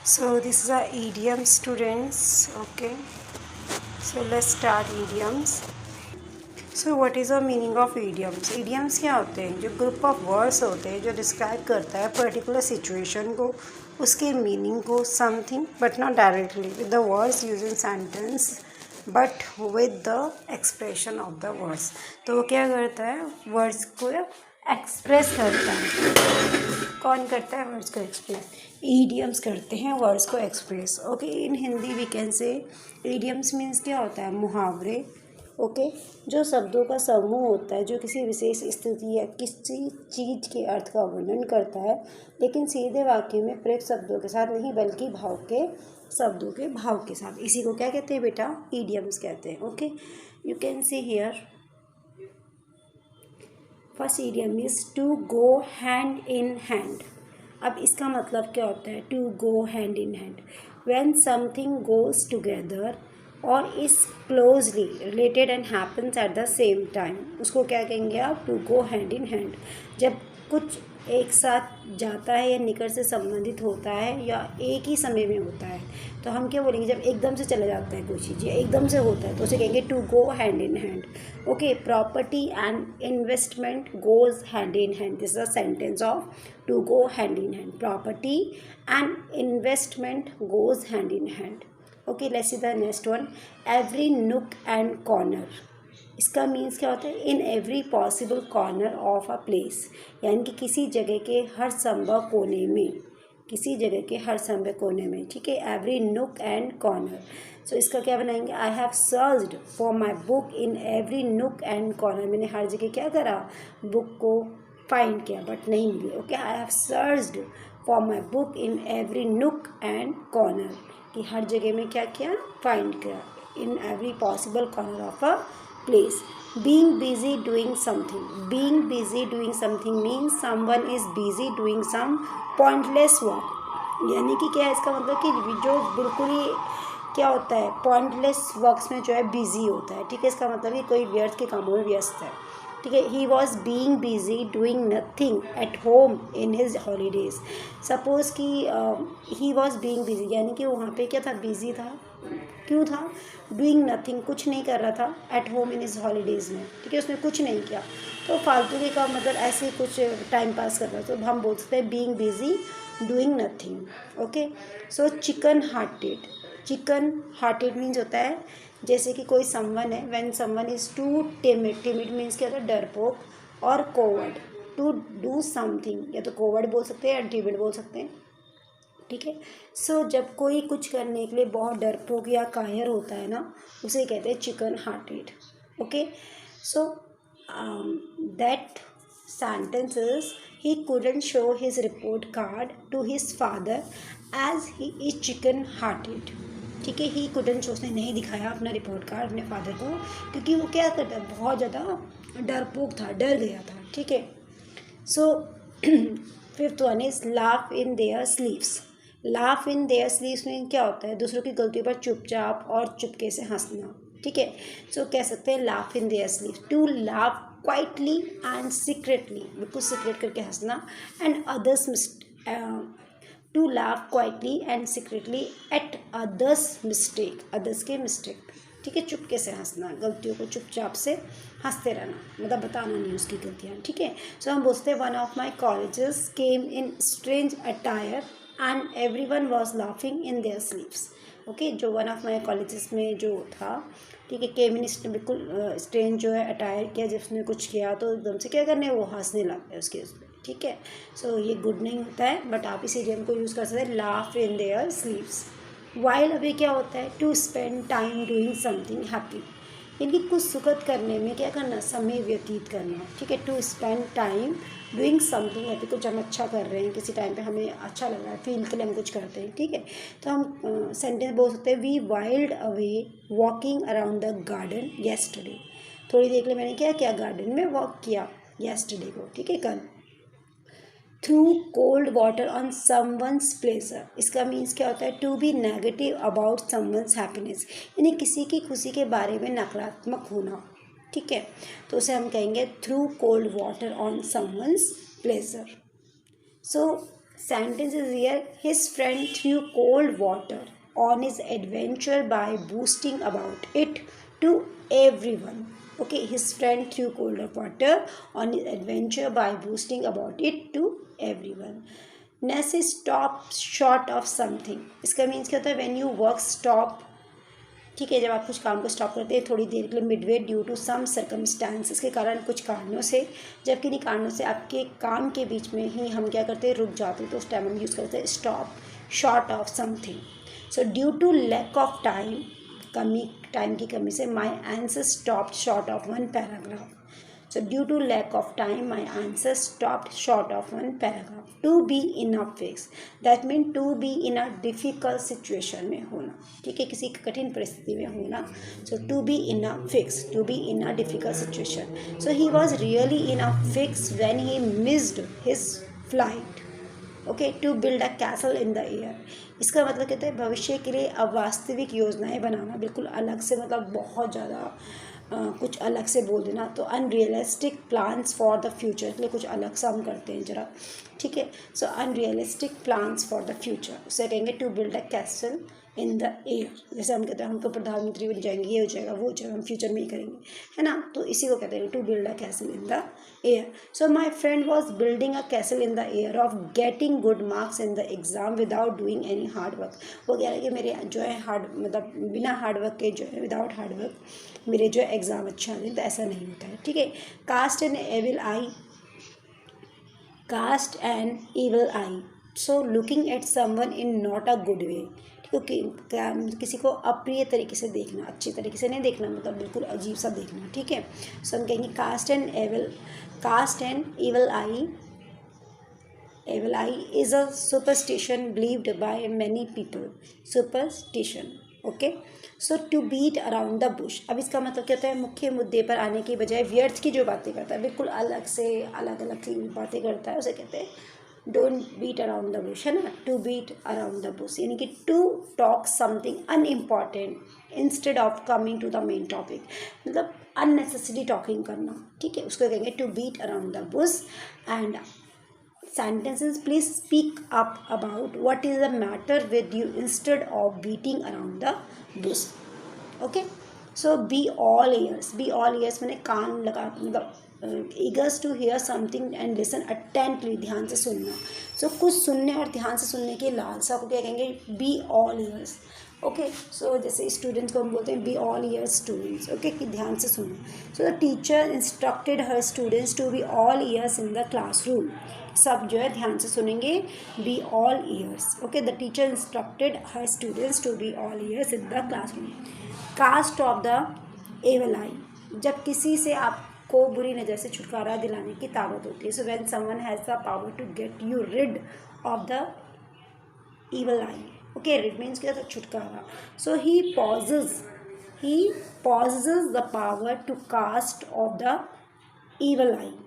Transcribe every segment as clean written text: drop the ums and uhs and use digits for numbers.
So this is our idiom students. Okay, so let's start idioms. So what is the meaning of idioms? Idioms क्या होते हैं? जो group of words होते हैं जो describe करता है पर्टिकुलर सिचुएशन को, उसके मीनिंग को, something but not directly with the words use in sentence but with the expression of the words. तो वो क्या करता है? वर्ड्स को एक्सप्रेस करता है. कौन करता है वर्ड्स को एक्सप्रेस? ईडियम्स करते हैं वर्ड्स को express. Okay, in Hindi we can say idioms means क्या होता है? मुहावरे. ओके, जो शब्दों का समूह होता है जो किसी विशेष स्थिति या किसी चीज़ के अर्थ का वर्णन करता है, लेकिन सीधे वाक्य में प्रयुक्त शब्दों के साथ नहीं बल्कि भाव के शब्दों के भाव के साथ. इसी को क्या कहते हैं बेटा? ईडियम्स कहते हैं. Okay, you can see here first idiom is to go hand in hand. अब इसका मतलब क्या होता है? To go hand in hand, when something goes together और is closely related and happens at the same time, उसको क्या कहेंगे आप? To go hand in hand. जब कुछ एक साथ जाता है या निकट से संबंधित होता है या एक ही समय में होता है, तो हम क्या बोलेंगे? जब एकदम से चला जाता है कोई चीज़ या एकदम से होता है तो उसे कहेंगे to go hand in hand. Okay, property and investment goes hand in hand. This is a sentence of to go hand in hand. Property and investment goes hand in hand. Okay, let's see the next one. Every nook and corner. इसका means क्या होता है? In every possible corner of a place, यानी कि किसी जगह के हर संभव कोने में, किसी जगह के हर संभव कोने में. ठीक है, एवरी नुक एंड कॉर्नर. सो इसका क्या बनाएंगे? आई have searched for my book in every nook and corner. मैंने हर जगह क्या करा? बुक को फाइंड किया बट नहीं मिली. Okay, I have searched for my book in every nook and corner, कि हर जगह में क्या किया? फाइंड किया. In every possible corner of a place. Being busy doing something. Being busy doing something means someone is busy doing some pointless work. यानी कि क्या है इसका मतलब? कि जो बिल्कुल ही क्या होता है? पॉइंटलेस वर्क्स में जो है बिजी होता है. ठीक है, इसका मतलब कि कोई व्यर्थ के कामों में व्यस्त है. ठीक है, he was being busy doing nothing at home in his holidays. Suppose कि ही वॉज बींग बिजी, यानी कि वहाँ पे क्या था? बिजी था. क्यों था? डूइंग नथिंग, कुछ नहीं कर रहा था. At home in his holidays में. ठीक है, उसने कुछ नहीं किया. तो फालतू के काम, मतलब ऐसे ही कुछ टाइम पास कर रहा था, तो हम बोल सकते हैं being busy doing nothing. Okay, so chicken hearted. Chicken hearted means होता है जैसे कि कोई समवन है, when someone is too timid. Timid means क्या होता है? डरपोक. और कोवर्ड, टू डू समथिंग, या तो कोवर्ड बोल सकते हैं या टिमिड बोल सकते हैं. ठीक है, सो जब कोई कुछ करने के लिए बहुत डरपोक या कायर होता है ना, उसे कहते हैं chicken hearted. Okay, so that sentence is he couldn't show his report card to his father as he is chicken hearted. ठीक है, ही couldn't show, उसने नहीं दिखाया अपना रिपोर्ट कार्ड अपने फादर को, क्योंकि वो क्या करता है? बहुत ज़्यादा डरपोक था, डर गया था. ठीक है, so fifth one is laugh in their sleeves. Laugh in their sleeves में क्या होता है? दूसरों की गलतियों पर चुपचाप और चुपके से हंसना. ठीक है, सो कह सकते हैं laugh in their sleeves. To laugh quietly and secretly, बिल्कुल सीक्रेट करके हंसना. And others, to laugh quietly and secretly at others mistake, others के मिस्टेक. ठीक है, चुपके से हंसना, गलतियों को चुपचाप से हंसते रहना, मतलब बताना नहीं उसकी गलतियाँ. ठीक है, सो हम बोलते हैं one of my colleges came in strange attire and every one was laughing in their sleeves. Okay, जो वन ऑफ माई कॉलेजेस में जो था, ठीक है, केम इन, बिल्कुल स्ट्रेंज जो है अटायर किया, जब उसने कुछ किया तो एकदम से क्या करने, वो हंसने लग गए उसके उस पर. ठीक है, सो ये गुड नहीं होता है, बट आप इस इडियम को यूज़ कर सकते हैं, laugh in their sleeves. While अभी क्या होता है? To spend time doing something happy, यानी कि कुछ सुखद करने में क्या करना? समय व्यतीत करना. ठीक है, to spend time doing something happy, कुछ हम अच्छा कर रहे हैं, किसी टाइम पे हमें अच्छा लग रहा है, फील के लिए हम कुछ करते हैं. ठीक है, तो हम सेंटेंस बोल सकते हैं we whiled away walking around the garden yesterday. थोड़ी देर के लिए मैंने क्या किया? गार्डन में वॉक किया येस्टरडे को. ठीक है, कल. Throw cold water on someone's pleasure. इसका मीन्स क्या होता है? To be negative about someone's happiness, यानी किसी की खुशी के बारे में नकारात्मक होना. ठीक है, तो उसे हम कहेंगे through cold water on someone's pleasure. So sentence is here, his friend through cold water on his adventure by boasting about it to everyone. Okay, his friend threw cold water on his adventure by boasting about it to everyone. Next is stop short of something. इसका means क्या होता है, when you work stop, ठीक है, जब आप कुछ काम को स्टॉप करते हैं थोड़ी देर के लिए, midway due to some circumstances, के कारण, कुछ कारणों से, जब किन्हीं कारणों से आपके काम के बीच में ही हम क्या करते हैं, रुक जाते हैं, तो उस टाइम हम यूज़ करते हैं stop short of something. So due to lack of time, time की कमी से, my answer stop short of one paragraph. So due to lack of time, my answer stopped short of one paragraph. To be in a fix, that means to be in a difficult situation में होना, ठीक है, किसी कठिन परिस्थिति में होना. So to be in a fix, to be in a difficult situation. So he was really in a fix when he missed his flight. Okay, to build a castle in the air. इसका मतलब कहता है भविष्य के लिए अवास्तविक योजनाएं बनाना, बिल्कुल अलग से, मतलब बहुत ज़्यादा कुछ अलग से बोल देना. तो unrealistic plans for the future के लिए कुछ अलग सा हम करते हैं ज़रा, ठीक है. So unrealistic plans for the future, उसे कहेंगे to build a castle in the air. जैसे हम कहते हैं हम तो प्रधानमंत्री बन जाएंगे, ये हो जाएगा, वो हो जाएगा, हम फ्यूचर में ही करेंगे, है ना. तो इसी को कहते हैं to build a castle in the air. So my friend was building a castle in the air of getting good marks in the exam without doing any hard work. वो कह रहा है कि मेरे जो है मतलब बिना हार्ड वर्क के, जो है विदाउट हार्ड वर्क मेरे जो एग्ज़ाम अच्छा नहीं, तो ऐसा नहीं होता है, ठीक है. Cast an evil eye, cast an evil eye, so looking at someone in not a good way. क्योंकि किसी को अप्रिय तरीके से देखना, अच्छी तरीके से नहीं देखना, मतलब बिल्कुल अजीब सा देखना, ठीक है. सो हम कहेंगे cast an evil eye. Evil eye is a superstition believed by many people. Superstition, okay. So to beat around the bush. अब इसका मतलब क्या होता है, मुख्य मुद्दे पर आने की बजाय व्यर्थ की जो बातें करता है, बिल्कुल अलग से अलग अलग सी बातें करता है, उसे कहते हैं don't beat around the bush, है ना. To beat around the bush यानी कि to talk something unimportant instead of coming to the main topic, मतलब अननेसेसरी टॉकिंग करना, ठीक है, उसको कहेंगे to beat around the bush. And sentences, please speak up about what is the matter with you instead of beating around the bush. Okay, so be all ears. Be all ears मैंने कान लगा, मतलब eagers to hear something and listen attentively, ध्यान से सुनना. so कुछ सुनने और ध्यान से सुनने की लालसा को क्या कहेंगे, be all ears. Okay, so जैसे स्टूडेंट्स को हम बोलते हैं be all ear students, okay, कि ध्यान से सुनो. So the teacher instructed her students to be all ears in the classroom. सब जो है ध्यान से सुनेंगे, be all ears. Okay, the teacher instructed her students to be all ears in the classroom. Cast of the evil eye, जब किसी से आपको बुरी नज़र से छुटकारा दिलाने की ताकत होती है. So when someone has the power to get you rid of the evil eye. Okay, it means क्या था, छुटकारा. So he possesses the power to cast off the evil eye.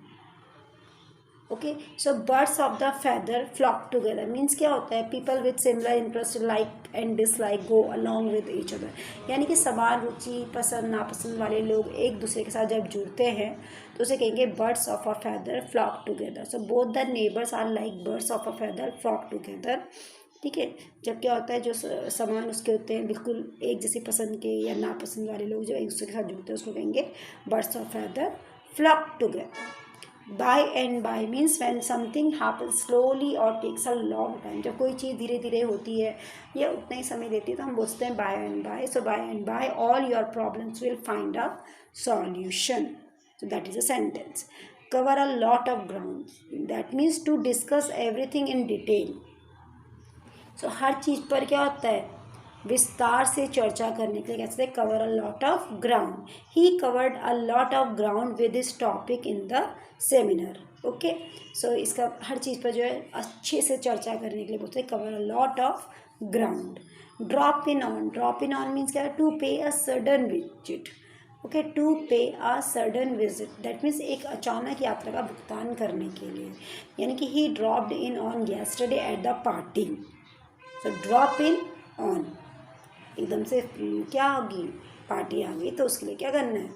Okay, so birds of the feather flock together means क्या होता है, people with similar interest, like and dislike go along with each other. यानी कि समान रुचि, पसंद नापसंद वाले लोग एक दूसरे के साथ जब जुड़ते हैं तो उसे कहेंगे birds of a feather flock together. So both the neighbors are like birds of a feather flock together. ठीक है, जब क्या होता है, जो सामान उसके होते हैं बिल्कुल एक जैसी पसंद के या नापसंद वाले लोग जो एक दूसरे के साथ जुड़ते हैं उसको कहेंगे birds of feather flock together. By and by means when something happens slowly और टेक्स अ लॉन्ग टाइम. जब कोई चीज़ धीरे धीरे होती है या उतना ही समय लेती है तो हम बोलते हैं by and by. So by and by all your problems will find a solution. So that is a sentence. Cover a lot of ground, that means to discuss everything in detail. So हर चीज़ पर क्या होता है, विस्तार से चर्चा करने के लिए कहते हैं cover a lot of ground. He covered a lot of ground with this topic in the seminar. Okay, so इसका हर चीज़ पर जो है अच्छे से चर्चा करने के लिए बोलते हैं cover a lot of ground. Drop in on means क्या है, to pay a sudden visit. Okay, to pay a sudden visit that means एक अचानक यात्रा का भुगतान करने के लिए. यानी कि ही dropped in on yesterday at the party. तो ड्रॉप इन ऑन, एकदम से क्या होगी, पार्टी आ गई तो उसके लिए क्या करना है,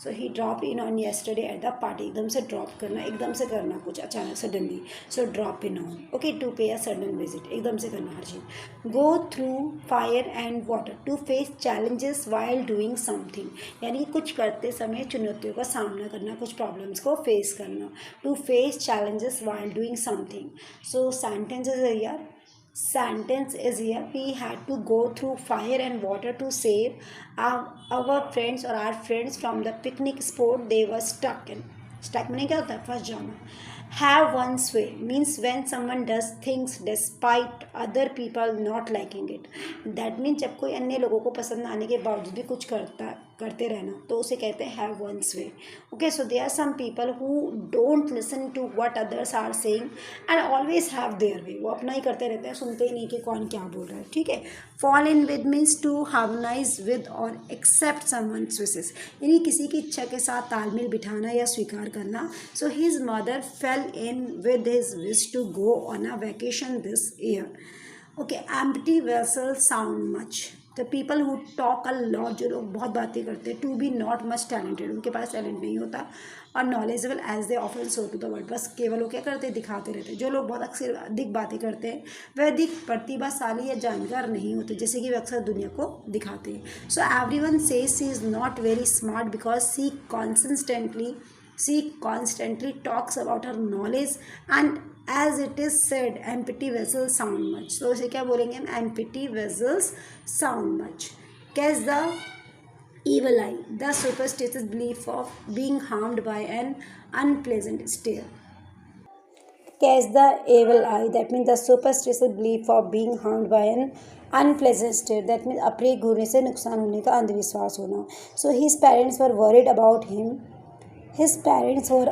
so he drop in on yesterday at the party. एकदम से ड्रॉप करना, एकदम से करना कुछ अचानक suddenly. So drop in on. Okay, to pay a sudden visit, एकदम से करना हर चीज़. Go through fire and water to face challenges while doing something. यानी कुछ करते समय चुनौतियों का सामना करना, कुछ प्रॉब्लम्स को फेस करना. To face challenges while doing something. So sentences here. Sentence is here. We had to go through fire and water to save our friends or our friends from the picnic spot they were stuck in. Stuck meaning क्या होता है? फंस जाना. Have one's way means when someone does things despite other people not liking it. That means जब कोई अन्य लोगों को पसंद आने के बावजूद भी कुछ करते रहना, तो उसे कहते हैं have one's way. Okay, so there are some people who don't listen to what others are saying and always have their way. वो अपना ही करते रहते हैं, सुनते ही नहीं कि कौन क्या बोल रहा है. ठीक है. Fall in with means to harmonize with or accept someone's wishes. यानी किसी की इच्छा के साथ तालमेल बिठाना या स्वीकार करना. So his mother fell in with his wish to go on a vacation this year. Okay, empty vessels sound much. The people who talk a lot, जो लोग बहुत बातें करते हैं. To be not much talented, उनके पास talent नहीं होता. और knowledgeable as they often show to the world, बस केवल वो क्या करते हैं, दिखाते रहते हैं. जो लोग बहुत अक्सर अधिक बातें करते हैं वह अधिक प्रतिभाशाली या जानकार नहीं होते, जैसे कि वे अक्सर दुनिया को दिखाते हैं. So everyone says she is not very smart because she constantly talks about her knowledge and as it is said empty vessels sound much. So इसे क्या बोलेंगे हम? Empty vessels sound much. Catch the evil eye, the superstitious belief of being harmed by an unpleasant stare. Catch the evil eye, that means the superstitious belief of being harmed by an unpleasant stare, that means अप्रिय घूरने से नुकसान होने का अंधविश्वास होना. So his parents were worried about him. His parents were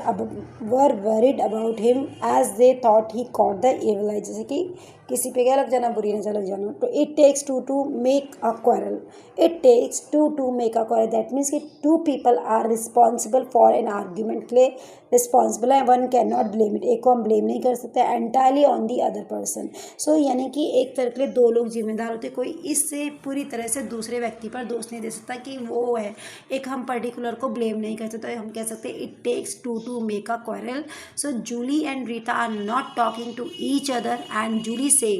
worried about him as they thought he caught the evil eye. जैसे कि किसी पे क्या लग जाना, बुरी नजर लग जाना. तो it takes two to make a quarrel. It takes two to make a quarrel. That means कि two people are responsible for an argument के लिए responsible है. One cannot blame it. एक को हम blame नहीं कर सकते entirely on the other person. So यानी कि एक तरह के लिए दो लोग जिम्मेदार होते. कोई इससे पूरी तरह से दूसरे व्यक्ति पर दोष नहीं दे सकता कि वो है. एक हम पर्टिकुलर को ब्लेम नहीं कर सकते. हम कह सकते it takes two to make a quarrel. So Julie and Rita are not talking to each other and Julie say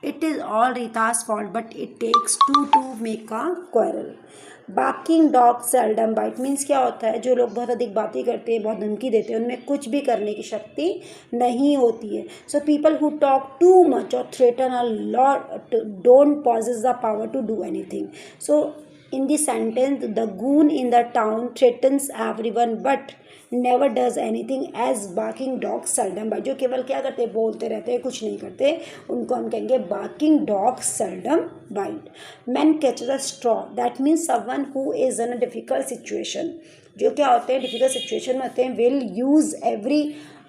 it is all Rita's fault but it takes two to make a quarrel. Barking dog seldom bite means क्या होता है, जो लोग बहुत अधिक बातें करते हैं, बहुत धमकी देते हैं, उनमें कुछ भी करने की शक्ति नहीं होती है. So people who talk too much or threaten a lot don't possess the power to do anything. So in the sentence, the goon in the town threatens everyone but never does anything as barking dog seldom bite. जो केवल क्या करते हैं, बोलते रहते हैं, कुछ नहीं करते, उनको हम कहेंगे barking dog seldom bite. Man catches a straw, that means someone who is in a difficult situation. जो क्या होते हैं, difficult situation में होते हैं, will use every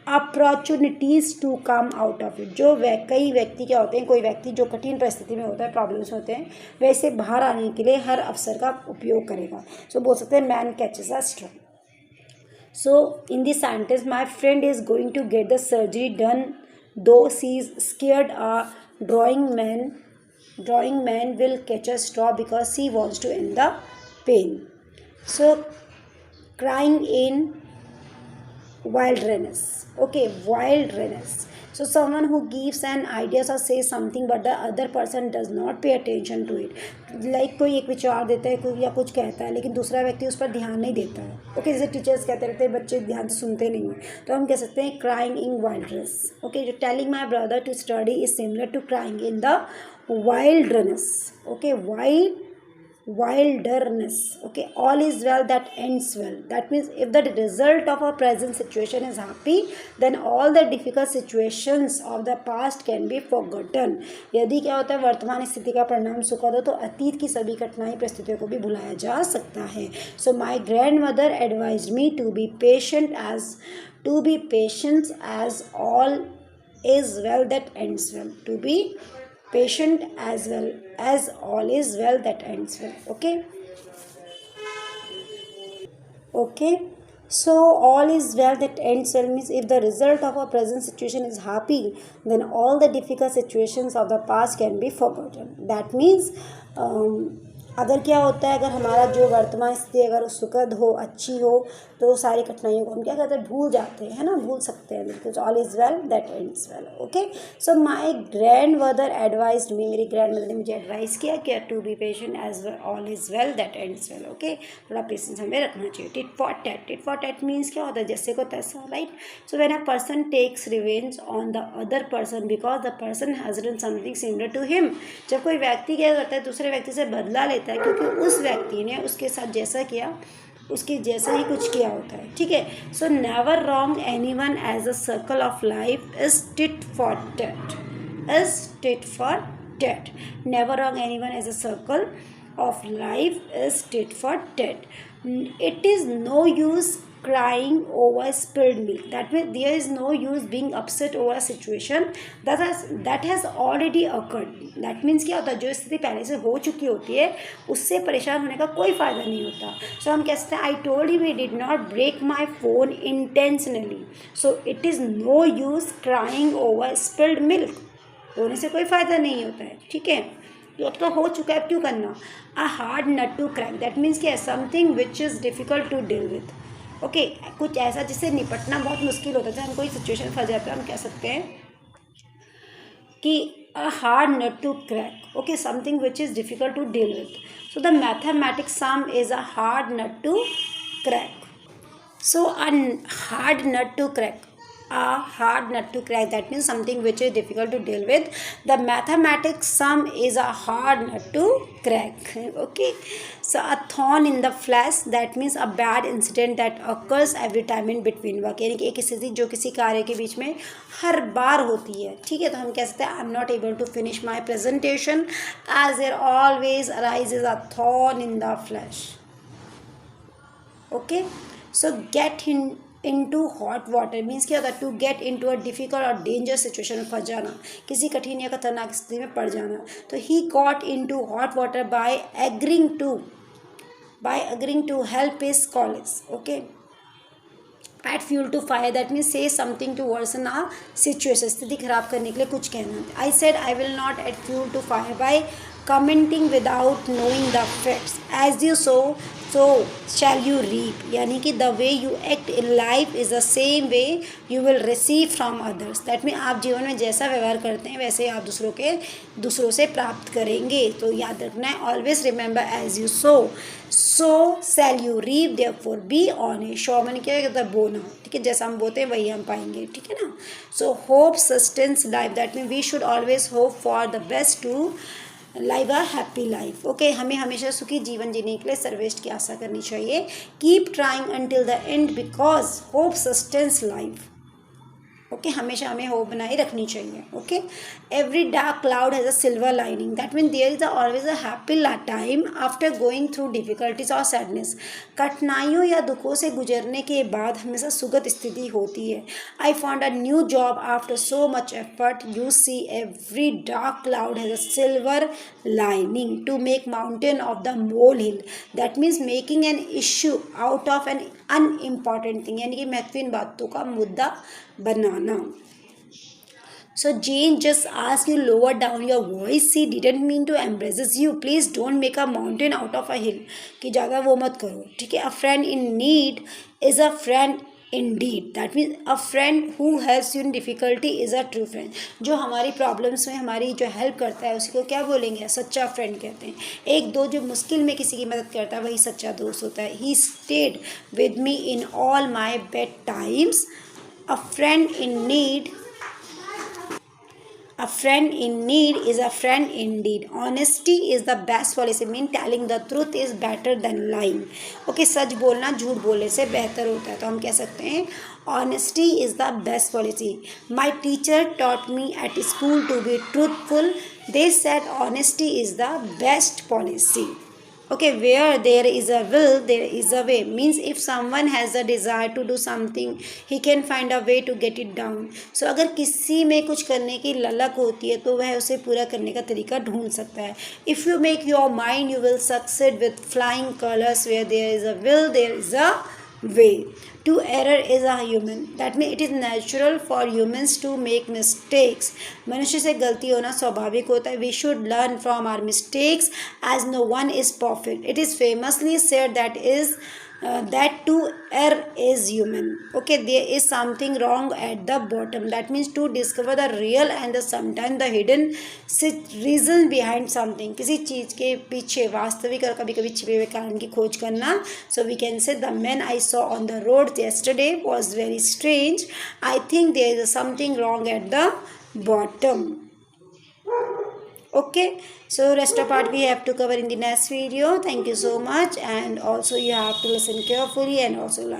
opportunities to come out of it. जो कई व्यक्ति क्या होते हैं, कोई व्यक्ति जो कठिन परिस्थिति में होता है, प्रॉब्लम्स होते हैं, वैसे बाहर आने के लिए हर अवसर का उपयोग करेगा. सो बोल सकते हैं man catches a straw. So in this sentence my friend is going to get the surgery done though she is scared. A drowning man will catch a straw because she wants to end the pain. So crying in wilderness. Okay, wilderness. So someone who gives an idea or says something but the other person does not pay attention to it. Like कोई एक विचार देता है, कोई या कुछ कहता है, लेकिन दूसरा व्यक्ति उस पर ध्यान नहीं देता है. ओके, जैसे टीचर्स कहते रहते हैं, बच्चे ध्यान से सुनते नहीं हैं, तो हम कह सकते हैं crying in wilderness. Okay, जो telling my brother to study is similar to crying in the wilderness. Okay, wilderness. Okay, all is well that ends well. That means if the result of our present situation is happy, then all the difficult situations of the past can be forgotten. यदि क्या होता है, वर्तमान स्थिति का परिणाम सुखद हो तो अतीत की सभी कठिनाई परिस्थितियों को भी भुलाया जा सकता है. So my grandmother advised me to be patient as all is well that ends well. To be patient as well as all is well that ends well. Okay, so all is well that ends well means if the result of our present situation is happy, then all the difficult situations of the past can be forgotten. That means अगर क्या होता है, अगर हमारा जो वर्तमान स्थिति अगर सुखद हो, अच्छी हो, तो सारी कठिनाइयों को हम क्या करते हैं, भूल जाते हैं, है ना, भूल सकते हैं बिल्कुल। All is well that ends well. Okay, so my grand mother advised me, मेरी ग्रैंड मदर ने मुझे एडवाइस किया कि to be patient as well all is well that ends well. Okay, थोड़ा पेशेंस हमें रखना चाहिए। Tit for tat, tit for tat means क्या होता है, जैसे को तैसा, right. So when a person takes revenge on the other person because the person has done something similar to him, जब कोई व्यक्ति क्या करता है, दूसरे व्यक्ति से बदला लेता है क्योंकि उस व्यक्ति ने उसके साथ जैसा किया, उसके जैसा ही कुछ किया होता है, ठीक है। So never wrong any one as a circle of life is tit for tat, is tit for tat. Never wrong any one as a circle of life is tit for tat. It is no use crying over spilled milk. That means there is no use being upset over a situation that has already occurred. That means क्या होता है, जो स्थिति पहले से हो चुकी होती है उससे परेशान होने का कोई फ़ायदा नहीं होता। सो हम कहते हैं, I told you we did not break my phone intentionally, so it is no use crying over spilled milk. रोने से कोई फ़ायदा नहीं होता है, ठीक है। जो तो हो चुका है, अब क्यों करना। A hard nut to crack, that means क्या है, something which is difficult to deal with. Okay, कुछ ऐसा जिससे निपटना बहुत मुश्किल होता है, जब हम कोई सिचुएशन फंस जाता है, हम कह सकते हैं कि a hard nut to crack. Okay, something which is difficult to deal with. So the mathematics sum is a hard nut to crack. So a hard nut to crack, a hard nut to crack, that means something which is difficult to deal with. The mathematics sum is a hard nut to crack. Okay, so a thorn in the flesh, that means a bad incident that occurs every time in between work, यानी कि एक स्थिति जो किसी कार्य के बीच में हर बार होती है, ठीक है। तो हम कह सकते हैं, I am not able to finish my presentation as there always arises a thorn in the flesh. Okay, so get into hot water means क्या होता है, to get into a difficult और डेंजरस सिचुएशन में फंस जाना, किसी कठिन या खतरनाक स्थिति में पड़ जाना। तो he got into hot water by agreeing to help his colleagues. Okay, add fuel to fire, that means say something to worsen a situation, स्थिति खराब करने के लिए कुछ कहना। I said I will not add fuel to fire by commenting without knowing the facts. As you sow, so shall you reap, यानी कि the way you act in life is the same way you will receive from others. that means आप जीवन में जैसा व्यवहार करते हैं वैसे आप दूसरों से प्राप्त करेंगे। तो याद रखना है, always remember as you sow, so shall you reap, therefore be honest. Show मैंने क्या कहता है, बोना, ठीक है, जैसा हम बोते हैं वही हम पाएंगे, ठीक है ना। So hope sustains life, that mean we should always hope for the best to live a happy life. Okay, हमें हमेशा सुखी जीवन जीने के लिए सर्वश्रेष्ठ की आशा करनी चाहिए। Keep trying until the end because hope sustains life. Okay, हमेशा हमें होप बनाए रखनी चाहिए। Okay, every dark cloud has a silver lining, that mean there is always a happy time after going through difficulties और sadness. कठिनाइयों या दुखों से गुजरने के बाद हमेशा सुगत स्थिति होती है। I found a new job after so much effort, you see every dark cloud has a silver lining to make mountain of the molehill, that means making an issue out of an unimportant thing, यानी कि महत्वपूर्ण बातों का मुद्दा बनाना। So Jane just asked you lower down your voice. She didn't mean to embarrass you. Please don't make a mountain out of a hill. कि ज़्यादा वो मत करो, ठीक है। A friend in need is a friend indeed. That means a friend who helps you in difficulty is a true friend. जो हमारी problems में हमारी जो हेल्प करता है उसी को क्या बोलेंगे, सच्चा फ्रेंड कहते हैं। एक दो जो मुश्किल में किसी की मदद करता है वही सच्चा दोस्त होता है। He stayed with me in all my bad times. A friend in need is a friend indeed. Honesty is the best policy, mean telling the truth is better than lying. Okay, सच बोलना झूठ बोलने से बेहतर होता है। तो हम कह सकते हैं honesty is the best policy. My teacher taught me at school to be truthful. They said honesty is the best policy. Okay, where there is a will, there is a way. Means if someone has a desire to do something, he can find a way to get it down. So अगर किसी में कुछ करने की ललक होती है तो वह उसे पूरा करने का तरीका ढूंढ सकता है। If you make your mind, you will succeed with flying colors. Where there is a will, there is a way. To error is a human, that means it is natural for humans to make mistakes. मनुष्य से गलती होना स्वाभाविक होता है. We should learn from our mistakes as no one is perfect. It is famously said that to err is human. Okay, there is something wrong at the bottom. That means to discover the real and the sometimes the hidden reason behind something. किसी चीज़ के पीछे वास्तविक और कभी कभी छिपे हुए कारण की खोज करना. So we can say the man I saw on the road yesterday was very strange. I think there is something wrong at the bottom. Okay, so rest of part we have to cover in the next video. Thank you so much, and also you have to listen carefully and also learn.